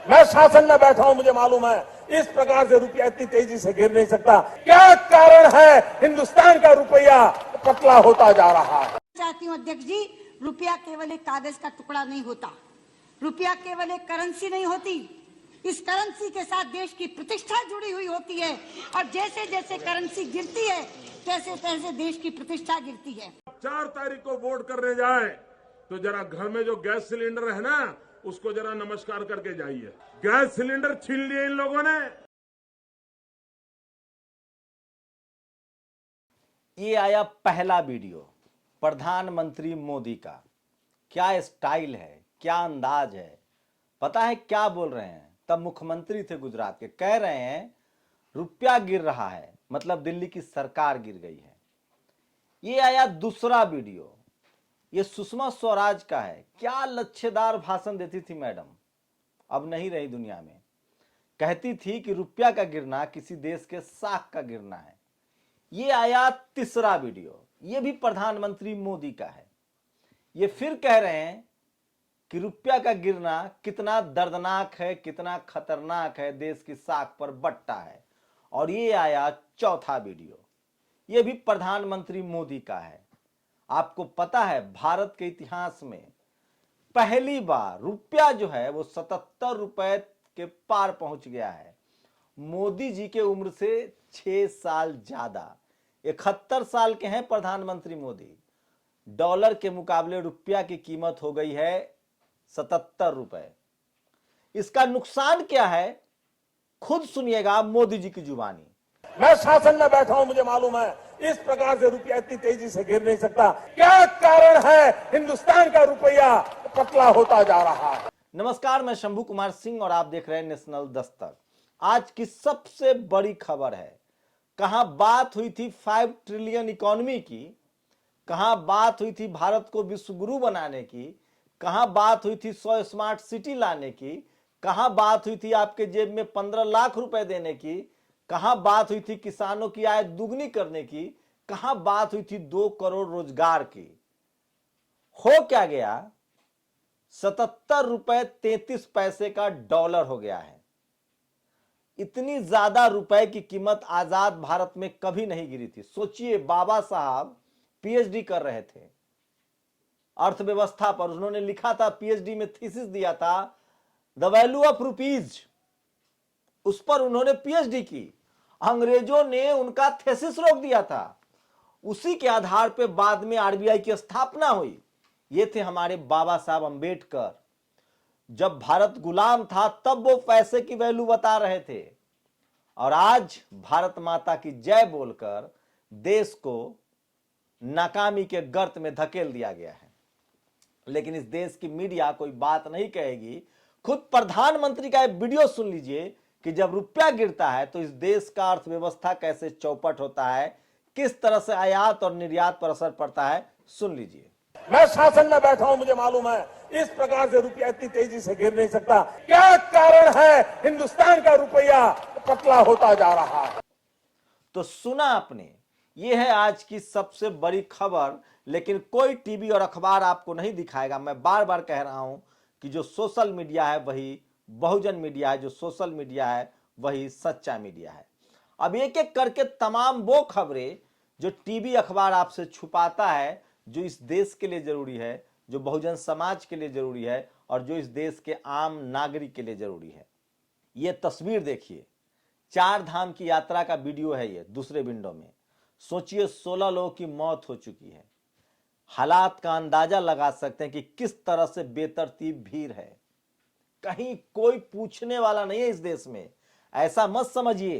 मैं शासन में बैठा हूं, मुझे मालूम है इस प्रकार से रुपया इतनी तेजी से गिर नहीं सकता। क्या कारण है हिंदुस्तान का रुपया पतला होता जा रहा है? चाहती हूँ अध्यक्ष जी, रुपया केवल एक कागज का टुकड़ा नहीं होता, रुपया केवल एक करेंसी नहीं होती। इस करेंसी के साथ देश की प्रतिष्ठा जुड़ी हुई होती है और जैसे जैसे करेंसी गिरती है तैसे तैसे देश की प्रतिष्ठा गिरती है। 4 तारीख को वोट करने जाए तो जरा घर में जो गैस सिलेंडर है ना, उसको जरा नमस्कार करके जाइए। गैस सिलेंडर छीन लिए इन लोगों ने। ये आया पहला वीडियो प्रधानमंत्री मोदी का। क्या स्टाइल है, क्या अंदाज है, पता है क्या बोल रहे हैं? तब मुख्यमंत्री थे गुजरात के, कह रहे हैं रुपया गिर रहा है, मतलब दिल्ली की सरकार गिर गई है। ये आया दूसरा वीडियो, ये सुषमा स्वराज का है। क्या लच्छेदार भाषण देती थी मैडम, अब नहीं रही दुनिया में। कहती थी कि रुपया का गिरना किसी देश के साख का गिरना है। ये आया तीसरा वीडियो, ये भी प्रधानमंत्री मोदी का है। ये फिर कह रहे हैं कि रुपया का गिरना कितना दर्दनाक है, कितना खतरनाक है, देश की साख पर बट्टा है। और ये आया चौथा वीडियो, ये भी प्रधानमंत्री मोदी का है। आपको पता है भारत के इतिहास में पहली बार रुपया जो है वो 77 रुपए के पार पहुंच गया है। मोदी जी के उम्र से 6 साल ज्यादा, 71 साल के हैं प्रधानमंत्री मोदी। डॉलर के मुकाबले रुपया की कीमत हो गई है 77 रुपए। इसका नुकसान क्या है खुद सुनिएगा मोदी जी की जुबानी। मैं शासन में बैठा हूं, मुझे मालूम है इस प्रकार से रुपया इतनी तेजी से गिर नहीं सकता। क्या कारण है हिंदुस्तान का रुपया पतला होता जा रहा है? नमस्कार, मैं शंभू कुमार सिंह और आप देख रहे हैं नेशनल दस्तक। आज की सबसे बड़ी खबर है, कहां बात हुई थी 5 ट्रिलियन इकोनॉमी की, कहां बात हुई थी भारत को विश्व गुरु बनाने की, कहां बात हुई थी 100 स्मार्ट सिटी लाने की, कहां बात हुई थी आपके जेब में 15 लाख रुपए देने की, कहां बात हुई थी किसानों की आय दुगनी करने की, कहां बात हुई थी 2 करोड़ रोजगार की। हो क्या गया, 77 रुपए 33 पैसे का डॉलर हो गया है। इतनी ज्यादा रुपए की कीमत आजाद भारत में कभी नहीं गिरी थी। सोचिए, बाबा साहब पीएचडी कर रहे थे अर्थव्यवस्था पर, उन्होंने लिखा था, पीएचडी में थीसिस दिया था द वैल्यू ऑफ रुपीज, उस पर उन्होंने पीएचडी की। अंग्रेजों ने उनका थीसिस रोक दिया था, उसी के आधार पर बाद में आरबीआई की स्थापना हुई। ये थे हमारे बाबा साहब अंबेडकर। जब भारत गुलाम था तब वो पैसे की वैल्यू बता रहे थे, और आज भारत माता की जय बोलकर देश को नाकामी के गर्त में धकेल दिया गया है। लेकिन इस देश की मीडिया कोई बात नहीं कहेगी। खुद प्रधानमंत्री का एक वीडियो सुन लीजिए कि जब रुपया गिरता है तो इस देश का अर्थव्यवस्था कैसे चौपट होता है, किस तरह से आयात और निर्यात पर असर पड़ता है, सुन लीजिए। मैं शासन में बैठा हूं, मुझे मालूम है इस प्रकार से रुपया इतनी तेजी से गिर नहीं सकता। क्या कारण है हिंदुस्तान का रुपया पतला होता जा रहा है? तो सुना आपने, ये है आज की सबसे बड़ी खबर। लेकिन कोई टीवी और अखबार आपको नहीं दिखाएगा। मैं बार बार कह रहा हूं कि जो सोशल मीडिया है वही बहुजन मीडिया है, जो सोशल मीडिया है वही सच्चा मीडिया है। अब एक एक करके तमाम वो खबरें जो टीवी अखबार आपसे छुपाता है, जो इस देश के लिए जरूरी है, जो बहुजन समाज के लिए जरूरी है और जो इस देश के आम नागरिक के लिए जरूरी है। ये तस्वीर देखिए, 4 धाम की यात्रा का वीडियो है ये, दूसरे विंडो में। सोचिए 16 लोगों की मौत हो चुकी है। हालात का अंदाजा लगा सकते हैं कि किस तरह से बेतरतीब भीड़ है। कहीं कोई पूछने वाला नहीं है इस देश में। ऐसा मत समझिए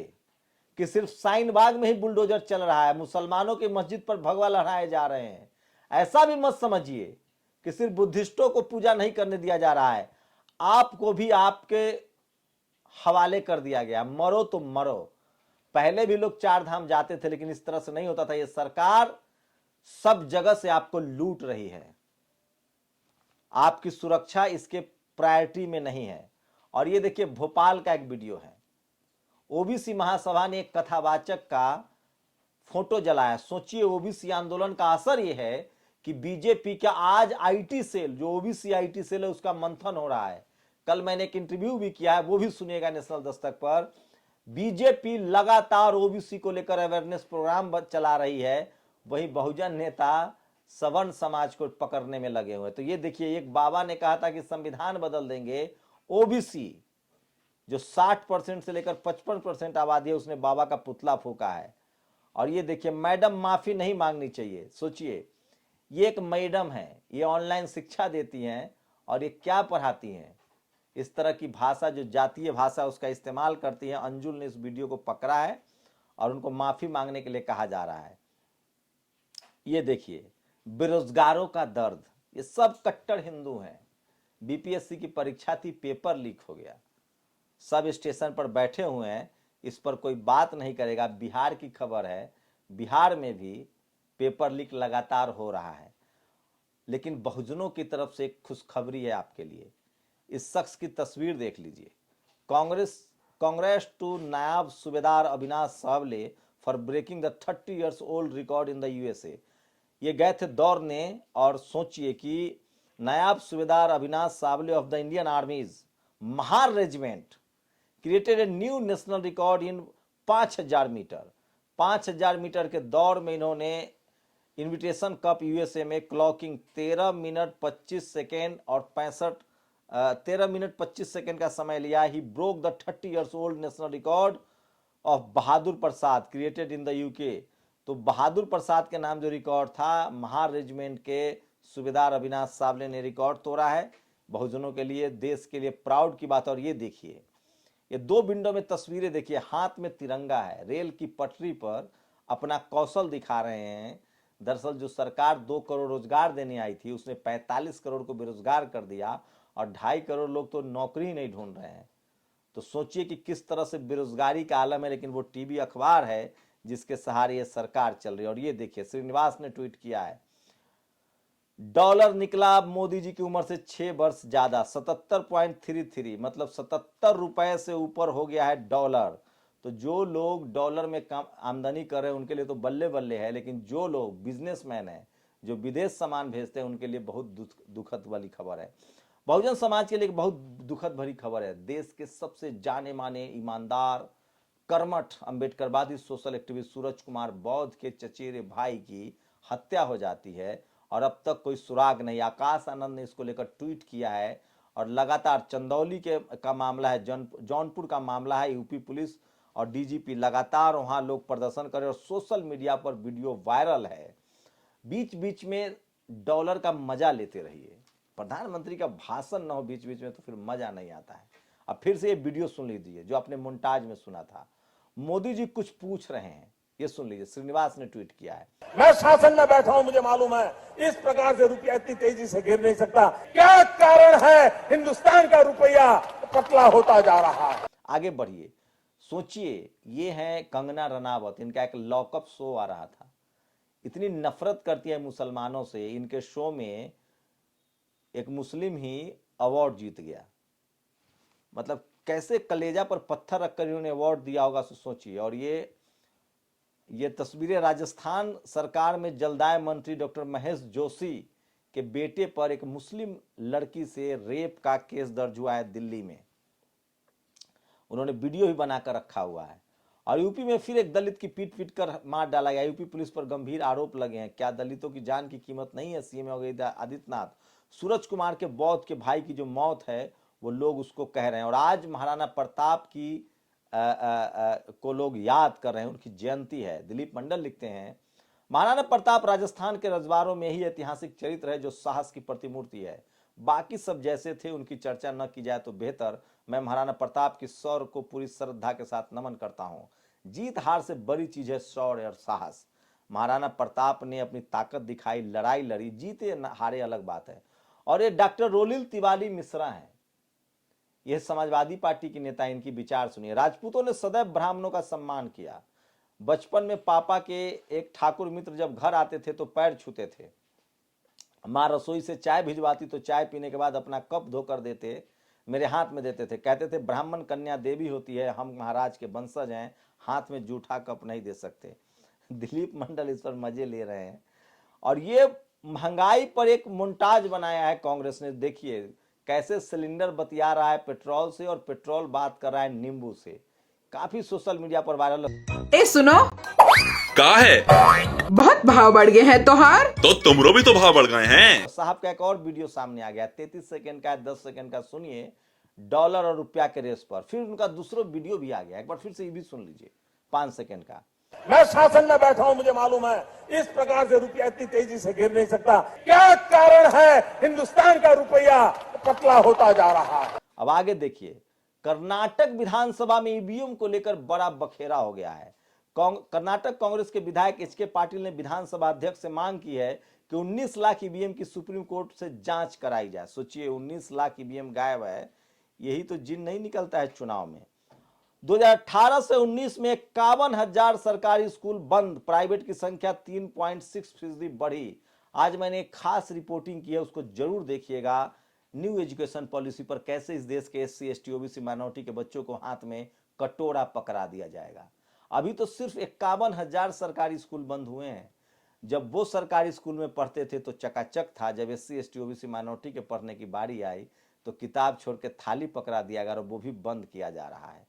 कि सिर्फ शाहीन बाग में ही बुलडोजर चल रहा है, मुसलमानों की मस्जिद पर भगवा लहराए जा रहे हैं। ऐसा भी मत समझिए कि सिर्फ बुद्धिस्टों को पूजा नहीं करने दिया जा रहा है, आपको भी आपके हवाले कर दिया गया। मरो तो मरो। पहले भी लोग 4 धाम जाते थे, लेकिन इस तरह से नहीं होता था। ये सरकार सब जगह से आपको लूट रही है। आपकी सुरक्षा इसके प्रायोरिटी में नहीं है। और ये देखिए, भोपाल का एक वीडियो है। ओबीसी महासभा ने एक कथावाचक का फोटो जलाया। सोचिए, ओबीसी आंदोलन का असर यह है कि बीजेपी का आज आईटी सेल, जो ओबीसी आईटी सेल है, उसका मंथन हो रहा है। कल मैंने एक इंटरव्यू भी किया है, वो भी सुनिएगा नेशनल दस्तक पर। बीजेपी लगातार ओबीसी को लेकर अवेयरनेस प्रोग्राम चला रही है, वहीं बहुजन नेता सवर्ण समाज को पकड़ने में लगे हुए। तो ये देखिए, एक बाबा ने कहा था कि संविधान बदल देंगे, ओबीसी जो 60% से लेकर 55% आबादी है, उसने बाबा का पुतला फूका है। और ये देखिए, मैडम माफी नहीं मांगनी चाहिए। सोचिए, ये एक मैडम है, ये ऑनलाइन शिक्षा देती हैं और ये क्या पढ़ाती हैं, इस तरह की भाषा जो जातीय भाषा उसका इस्तेमाल करती है। अंजुल ने इस वीडियो को पकड़ा है और उनको माफी मांगने के लिए कहा जा रहा है। ये देखिए, बेरोजगारों का दर्द, ये सब कट्टर हिंदू हैं। बीपीएससी की परीक्षा थी, पेपर लीक हो गया, सब स्टेशन पर बैठे हुए हैं, इस पर कोई बात नहीं करेगा। बिहार की खबर है, बिहार में भी पेपर लीक लगातार हो रहा है। लेकिन बहुजनों की तरफ से एक खुशखबरी है आपके लिए। इस शख्स की तस्वीर देख लीजिए। कांग्रेस टू नायब सूबेदार Avinash Sable for breaking the 30 years old record in the USA. ये गए थे दौड़ने, और सोचिए कि नायब सूबेदार Avinash Sable of the Indian army's Mahar regiment created a new national record in 5000 metre. 5000 metre के दौड़ में इन्होंने इनविटेशन कप यूएसए में क्लॉकिंग 13 मिनट 25 सेकेंड और 13 मिनट 25 सेकेंड का समय लिया। He broke the 30 years old national record of Bahadur Prasad created in the UK. तो बहादुर प्रसाद के नाम जो रिकॉर्ड था, महार रेजिमेंट के सूबेदार अविनाश सावले ने रिकॉर्ड तोड़ा है। बहुजनों के लिए, देश के लिए प्राउड की बात। और ये देखिए, ये दो विंडो में तस्वीरें देखिए, हाथ में तिरंगा है, रेल की पटरी पर अपना कौशल दिखा रहे हैं। दरअसल जो सरकार 2 करोड़ रोजगार देने आई थी, उसने 45 करोड़ को बेरोजगार कर दिया और 2.5 करोड़ लोग तो नौकरी ही नहीं ढूंढ रहे हैं। तो सोचिए कि किस तरह से बेरोजगारी का आलम है। लेकिन वो टीवी अखबार है जिसके सहारे ये सरकार चल रही है। और ये देखिए, श्रीनिवास ने ट्वीट किया है, डॉलर निकला मोदी जी की उम्र से 6 वर्ष ज्यादा, 77.33, मतलब 77 रुपए से ऊपर हो गया है डॉलर। तो जो लोग डॉलर में कम आमदनी कर रहे हैं उनके लिए तो बल्ले बल्ले है, लेकिन जो लोग बिजनेसमैन हैं, जो विदेश सामान भेजते हैं, उनके लिए बहुत दुखद वाली खबर है। बहुजन समाज के लिए एक बहुत दुखद भरी खबर है। देश के सबसे जाने माने, ईमानदार, कर्मठ अम्बेडकरवादी सोशल एक्टिविस्ट सूरज कुमार बौद्ध के चचेरे भाई की हत्या हो जाती है और अब तक कोई सुराग नहीं। आकाश आनंद ने इसको लेकर ट्वीट किया है और लगातार चंदौली का मामला है, जौनपुर का मामला है। यूपी पुलिस और डीजीपी लगातार वहां लोग प्रदर्शन कर रहे और सोशल मीडिया पर वीडियो वायरल है। बीच बीच में डॉलर का मजा लेते रहिए। प्रधानमंत्री का भाषण न हो बीच बीच में तो फिर मजा नहीं आता है। अब फिर से ये वीडियो सुन लीजिए जो आपने मोन्टाज में सुना था। मोदी जी कुछ पूछ रहे हैं, ये सुन लीजिए। श्रीनिवास ने ट्वीट किया है, मैं शासन में बैठा हूं, मुझे मालूम है इस प्रकार से रुपया इतनी तेजी से गिर नहीं सकता। क्या कारण है हिंदुस्तान का रुपया पतला होता जा रहा है। आगे बढ़िए। सोचिए, ये है कंगना रनावत, इनका एक लॉकअप शो आ रहा था। इतनी नफरत करती है मुसलमानों से, इनके शो में एक मुस्लिम ही अवार्ड जीत गया। मतलब कैसे कलेजा पर पत्थर रखकर इन्होंने अवार्ड दिया होगा, सोचिए। और ये तस्वीरें राजस्थान सरकार में जलदाय मंत्री डॉक्टर महेश जोशी के बेटे पर एक मुस्लिम लड़की से रेप का केस दर्ज हुआ है दिल्ली में। उन्होंने वीडियो भी बनाकर रखा हुआ है। और यूपी में फिर एक दलित की पीट पीट कर मार डाला गया। यूपी पुलिस पर गंभीर आरोप लगे हैं। क्या दलितों की जान की कीमत नहीं है? सीएम योगी आदित्यनाथ, सूरज कुमार के बौद्ध के भाई की जो मौत है वो लोग उसको कह रहे हैं। और आज महाराणा प्रताप की को लोग याद कर रहे हैं, उनकी जयंती है। दिलीप मंडल लिखते हैं, महाराणा प्रताप राजस्थान के रजवाड़ों में ही ऐतिहासिक चरित्र है जो साहस की प्रतिमूर्ति है। बाकी सब जैसे थे उनकी चर्चा न की जाए तो बेहतर। मैं महाराणा प्रताप की शौर्य को पूरी श्रद्धा के साथ नमन करता हूं। जीत हार से बड़ी चीज है शौर्य और साहस। महाराणा प्रताप ने अपनी ताकत दिखाई, लड़ाई लड़ी, जीते हारे अलग बात है। और ये डॉक्टर रोलिल तिवारी मिश्रा हैं, यह समाजवादी पार्टी की नेता। इनकी विचार सुनिए। राजपूतों ने सदैव ब्राह्मणों का सम्मान किया। बचपन में पापा के एक ठाकुर मित्र जब घर आते थे तो पैर छूते थे। माँ रसोई से चाय भिजवाती तो चाय पीने के बाद अपना कप धोकर देते, मेरे हाथ में देते थे। कहते थे ब्राह्मण कन्या देवी होती है, हम महाराज के वंशज हैं, हाथ में जूठा कप नहीं दे सकते। दिलीप मंडल इस पर मजे ले रहे हैं। और ये महंगाई पर एक मोन्टाज बनाया है कांग्रेस ने। देखिए कैसे सिलेंडर बतिया रहा है पेट्रोल से और पेट्रोल बात कर रहा है नींबू से। काफी सोशल मीडिया पर वायरल। ए सुनो, का है बहुत भाव बढ़ गए हैं तोहार। तो तुमरो भी तो भाव बढ़ गए हैं। साहब का एक और वीडियो सामने आ गया, 33 सेकंड का 10 सेकंड का, सुनिए, डॉलर और रुपया के रेस पर। फिर उनका दूसरा वीडियो भी आ गया, एक बार फिर से ये भी सुन लीजिए, 5 सेकंड का। मैं शासन में बैठा हूं, मुझे मालूम है इस प्रकार से रुपया इतनी तेजी से गिर नहीं सकता। क्या कारण है हिंदुस्तान का रुपया पतला होता जा रहा है? अब आगे देखिए, कर्नाटक विधानसभा में ईवीएम को लेकर बड़ा बखेरा हो गया है। कर्नाटक कांग्रेस के विधायक एच.के. पाटिल ने विधानसभा अध्यक्ष से मांग की है कि 19 लाख ईवीएम की सुप्रीम कोर्ट से जांच कराई जाए। सोचिए, 19 लाख ईवीएम गायब है, यही तो जिन नहीं निकलता है चुनाव में। 2018 से 19 में 51,000 सरकारी स्कूल बंद, प्राइवेट की संख्या 3.6% बढ़ी। आज मैंने एक खास रिपोर्टिंग की है, उसको जरूर देखिएगा। न्यू एजुकेशन पॉलिसी पर कैसे इस देश के एससी, एसटी, ओबीसी माइनॉरिटी के बच्चों को हाथ में कटोरा पकड़ा दिया जाएगा। अभी तो सिर्फ 51,000 सरकारी स्कूल बंद हुए हैं। जब वो सरकारी स्कूल में पढ़ते थे तो चकाचक था, जब एससी, एसटी, ओबीसी माइनॉरिटी के पढ़ने की बारी आई तो किताब छोड़ के थाली पकड़ा दिया गया और वो भी बंद किया जा रहा है।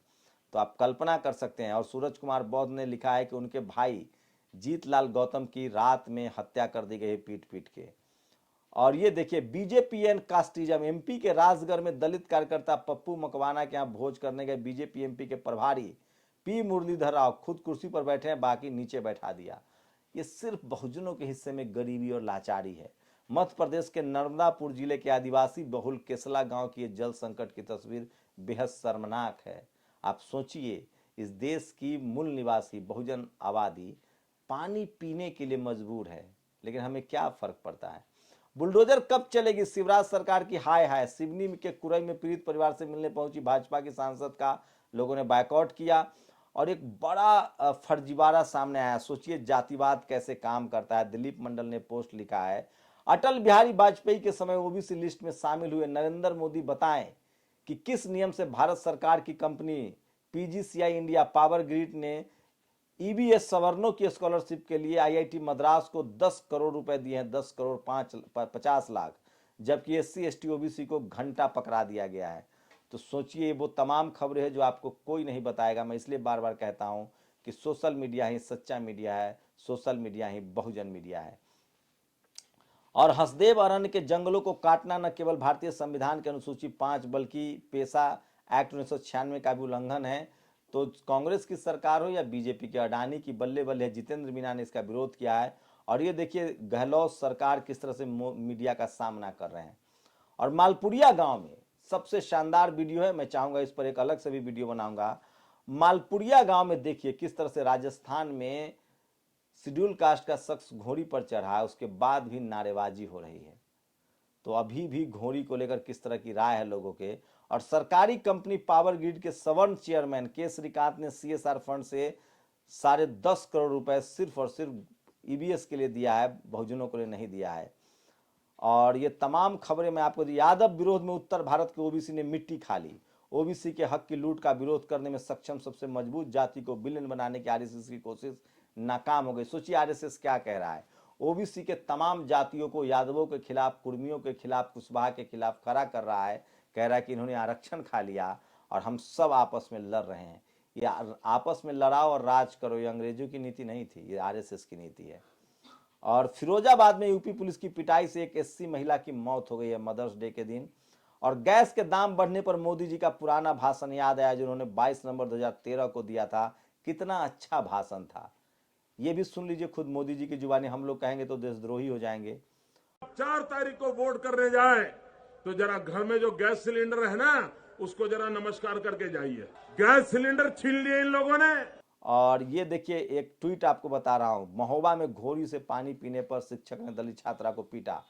तो आप कल्पना कर सकते हैं। और सूरज कुमार बौद्ध ने लिखा है कि उनके भाई जीतलाल गौतम की रात में हत्या कर दी गई पीट पीट के। और ये देखिए, बीजेपी एंड कास्टिज्म, एमपी के राजगढ़ में दलित कार्यकर्ता पप्पू मकवाना के यहाँ भोज करने गए बीजेपी एमपी के प्रभारी पी मुरलीधर राव खुद कुर्सी पर बैठे हैं, बाकी नीचे बैठा दिया। ये सिर्फ बहुजनों के हिस्से में गरीबी और लाचारी है। मध्य प्रदेश के नर्मदापुर जिले के आदिवासी बहुल केसला गांव की जल संकट की तस्वीर बेहद शर्मनाक है। आप सोचिए, इस देश की मूल निवासी बहुजन आबादी पानी पीने के लिए मजबूर है, लेकिन हमें क्या फर्क पड़ता है। बुलडोजर कब चलेगी शिवराज सरकार की? हाय हाय। सिवनी के कुरई में पीड़ित परिवार से मिलने पहुंची भाजपा की सांसद का लोगों ने बायकॉट किया और एक बड़ा फर्जीवाड़ा सामने आया। सोचिए जातिवाद कैसे काम करता है। दिलीप मंडल ने पोस्ट लिखा है, अटल बिहारी वाजपेयी के समय ओबीसी लिस्ट में शामिल हुए नरेंद्र मोदी बताएं कि किस नियम से भारत सरकार की कंपनी पीजीसीआई इंडिया पावर ग्रिड ने ईबीएस सवर्णों की स्कॉलरशिप के लिए आईआईटी मद्रास को 10 करोड़ रुपए दिए हैं, 10 करोड़ 50 लाख, जबकि एससी, एसटी, ओबीसी को घंटा पकड़ा दिया गया है। तो सोचिए, वो तमाम खबरें हैं जो आपको कोई नहीं बताएगा। मैं इसलिए बार बार कहता हूं कि सोशल मीडिया ही सच्चा मीडिया है, सोशल मीडिया ही बहुजन मीडिया है। और हसदेव अरण्य के जंगलों को काटना न केवल भारतीय संविधान के अनुसूची 5 बल्कि पेशा एक्ट 1996 का भी उल्लंघन है। तो कांग्रेस की सरकार हो या बीजेपी की, अडानी की बल्ले बल्ले, जितेंद्र मीना ने इसका विरोध किया है। और ये देखिए गहलोत सरकार किस तरह से मीडिया का सामना कर रहे हैं। और मालपुरिया गांव में सबसे शानदार वीडियो है, मैं चाहूंगा इस पर एक अलग से भी वीडियो बनाऊंगा। मालपुरिया गांव में देखिए किस तरह से राजस्थान में शेड्यूल कास्ट का शख्स घोड़ी पर चढ़ा है, उसके बाद भी नारेबाजी हो रही है। तो अभी भी घोड़ी को लेकर किस तरह की राय है लोगों के। और सरकारी कंपनी पावर ग्रिड के सवर्ण चेयरमैन के श्रीकांत ने सीएसआर फंड से 10.5 करोड़ रुपए सिर्फ और सिर्फ ईबीएस के लिए दिया है, बहुजनों के लिए नहीं दिया है। और ये तमाम खबरें मैं आपको, यादव विरोध में उत्तर भारत के ओबीसी ने मिट्टी खा ली। ओबीसी के हक की लूट का विरोध करने में सक्षम सबसे मजबूत जाति को विलेन बनाने की आरएसएस की कोशिश नाकाम हो गई। सोचिए आरएसएस क्या कह रहा है, ओबीसी के तमाम जातियों को यादवों के खिलाफ, कुर्मियों के खिलाफ, कुशवाहा के खिलाफ खड़ा कर रहा है। कह रहा है कि इन्होंने आरक्षण खा लिया और हम सब आपस में लड़ रहे हैं। ये आपस में लड़ाओ और राज करो, ये अंग्रेजों की नीति नहीं थी, ये आरएसएस की नीति है। और फिरोजाबाद में यूपी पुलिस की पिटाई से एक एससी महिला की मौत हो गई है मदर्स डे के दिन। और गैस के दाम बढ़ने पर मोदी जी का पुराना भाषण याद आया जो उन्होंने 22 नवंबर 2013 को दिया था। कितना अच्छा भाषण था, ये भी सुन लीजिए खुद मोदी जी की जुबानी। हम लोग कहेंगे तो देशद्रोही हो जाएंगे। 4 तारीख को वोट करने जाए तो जरा घर में जो गैस सिलेंडर है ना, उसको जरा नमस्कार करके जाइए। गैस सिलेंडर छीन लिए इन लोगों ने। और ये देखिए एक ट्वीट आपको बता रहा हूं, महोबा में घोड़ी से पानी पीने पर शिक्षक ने दलित छात्रा को पीटा।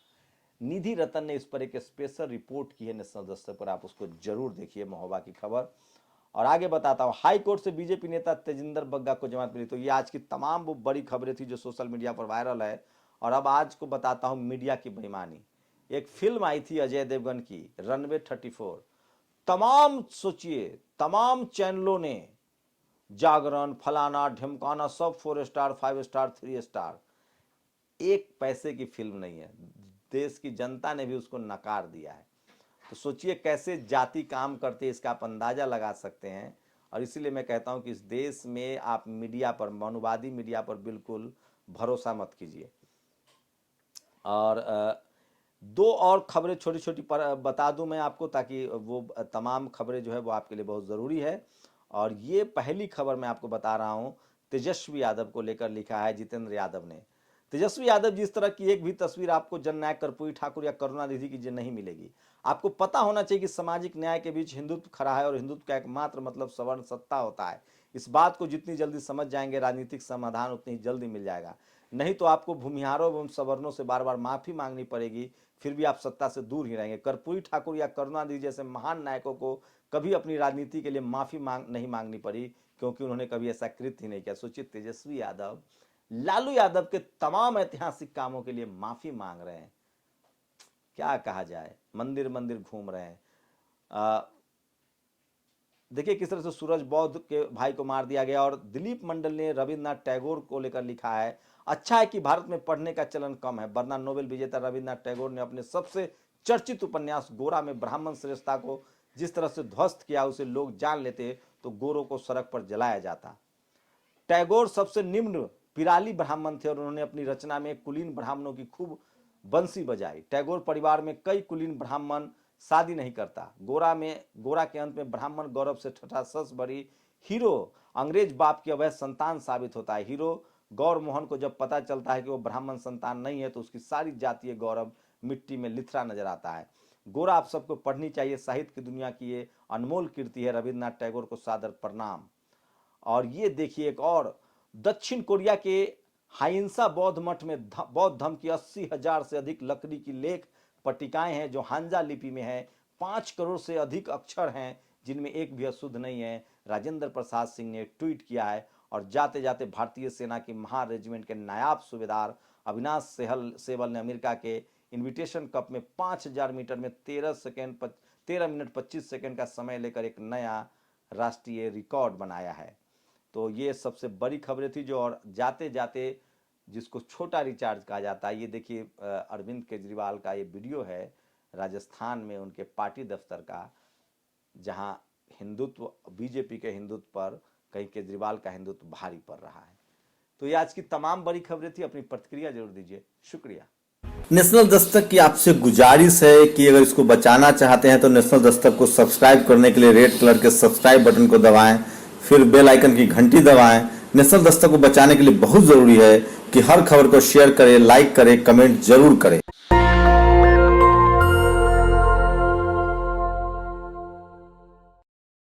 निधि रतन ने इस पर एक स्पेशल रिपोर्ट की है नेशनल दस्तक पर, आप उसको जरूर देखिए महोबा की खबर। और आगे बताता हूं, हाई कोर्ट से बीजेपी नेता तेजिंदर बग्गा को जमानत मिली। तो ये आज की तमाम वो बड़ी खबरें थी जो सोशल मीडिया पर वायरल है। और अब आज को बताता हूं मीडिया की बेईमानी। एक फिल्म आई थी अजय देवगन की, रनवे 34। तमाम सोचिए, तमाम चैनलों ने जागरण, फलाना ढिमकाना, सब 4 स्टार, 5 स्टार, 3 स्टार। एक पैसे की फिल्म नहीं है, देश की जनता ने भी उसको नकार दिया है। तो सोचिए कैसे जाति काम करते हैं, इसका आप अंदाजा लगा सकते हैं। और इसीलिए मैं कहता हूं कि इस देश में आप मीडिया पर, मनुवादी मीडिया पर बिल्कुल भरोसा मत कीजिए। और दो और खबरें छोटी छोटी बता दूं मैं आपको, ताकि वो तमाम खबरें जो है वो आपके लिए बहुत ज़रूरी है। और ये पहली खबर मैं आपको बता रहा हूं, तेजस्वी यादव को लेकर लिखा है जितेंद्र यादव ने। तेजस्वी यादव जिस तरह की एक भी तस्वीर आपको जननायक कर्पूरी ठाकुर या करुणानिधि की नहीं मिलेगी। आपको पता होना चाहिए कि सामाजिक न्याय के बीच हिंदुत्व खड़ा है और हिंदुत्व का एकमात्र मतलब सवर्ण सत्ता होता है। इस बात को जितनी जल्दी समझ जाएंगे राजनीतिक समाधान उतनी ही जल्दी मिल जाएगा। नहीं तो आपको भूमिहारों एवं सवर्णों से बार बार माफी मांगनी पड़ेगी, फिर भी आप सत्ता से दूर ही रहेंगे। कर्पूरी ठाकुर या करुणानिधि जैसे महान नायकों को कभी अपनी राजनीति के लिए माफी नहीं मांगनी पड़ी, क्योंकि उन्होंने कभी ऐसा कृत्य ही नहीं किया। सोचिए तेजस्वी यादव लालू यादव के तमाम ऐतिहासिक कामों के लिए माफी मांग रहे हैं, क्या कहा जाए, मंदिर मंदिर घूम रहे हैं। देखिए किस तरह से सूरज बौद्ध के भाई को मार दिया गया। और दिलीप मंडल ने रविन्द्रनाथ टैगोर को लेकर लिखा है, अच्छा है कि भारत में पढ़ने का चलन कम है, वरना नोबेल विजेता रविन्द्रनाथ टैगोर ने अपने सबसे चर्चित उपन्यास गोरा में ब्राह्मण श्रेष्ठता को जिस तरह से ध्वस्त किया, उसे लोग जान लेते तो गोरों को सड़क पर जलाया जाता। टैगोर सबसे निम्न पिराली ब्राह्मण थे और उन्होंने अपनी रचना में कुलीन ब्राह्मणों की खूब बंसी बजाई। टैगोर परिवार में कई कुलीन ब्राह्मण शादी नहीं करता। गोरा के अंत में ब्राह्मण गौरव से ठठासस भरी हीरो अंग्रेज बाप की अवैध संतान साबित होता है। हीरो गौर मोहन को जब पता चलता है कि वो ब्राह्मण संतान नहीं है तो उसकी सारी जातीय गौरव मिट्टी में लिथरा नजर आता है। गोरा आप सबको पढ़नी चाहिए, साहित्य की दुनिया की ये अनमोल कीर्ति है। रविन्द्रनाथ टैगोर को सादर प्रणाम। और ये देखिए एक और, दक्षिण कोरिया के हाइंसा बौद्ध मठ में बौद्ध धर्म की 80,000 से अधिक लकड़ी की लेख पट्टिकाएं हैं जो हांजा लिपि में है। 5 करोड़ से अधिक अक्षर हैं जिनमें एक भी अशुद्ध नहीं है। राजेंद्र प्रसाद सिंह ने ट्वीट किया है। और जाते जाते भारतीय सेना की महार रेजिमेंट के नायाब सूबेदार अविनाश सेहल ने अमेरिका के इन्विटेशन कप में 5000 मीटर में 13 मिनट 25 सेकंड का समय लेकर एक नया राष्ट्रीय रिकॉर्ड बनाया है। तो ये सबसे बड़ी खबरें थी जो, और जाते जाते जिसको छोटा रिचार्ज कहा जाता है, ये देखिए अरविंद केजरीवाल का ये वीडियो है राजस्थान में उनके पार्टी दफ्तर का, जहां हिंदुत्व, बीजेपी के हिंदुत्व पर कहीं केजरीवाल का हिंदुत्व भारी पड़ रहा है। तो ये आज की तमाम बड़ी खबरें थी। अपनी प्रतिक्रिया जरूर दीजिए, शुक्रिया। नेशनल दस्तक की आपसे गुजारिश है कि अगर इसको बचाना चाहते हैं तो नेशनल दस्तक को सब्सक्राइब करने के लिए रेड कलर के सब्सक्राइब बटन को दबाएं, फिर बेल आइकन की घंटी दबाएं। नेशनल दस्तक को बचाने के लिए बहुत जरूरी है कि हर खबर को शेयर करें, लाइक करें, कमेंट जरूर करें।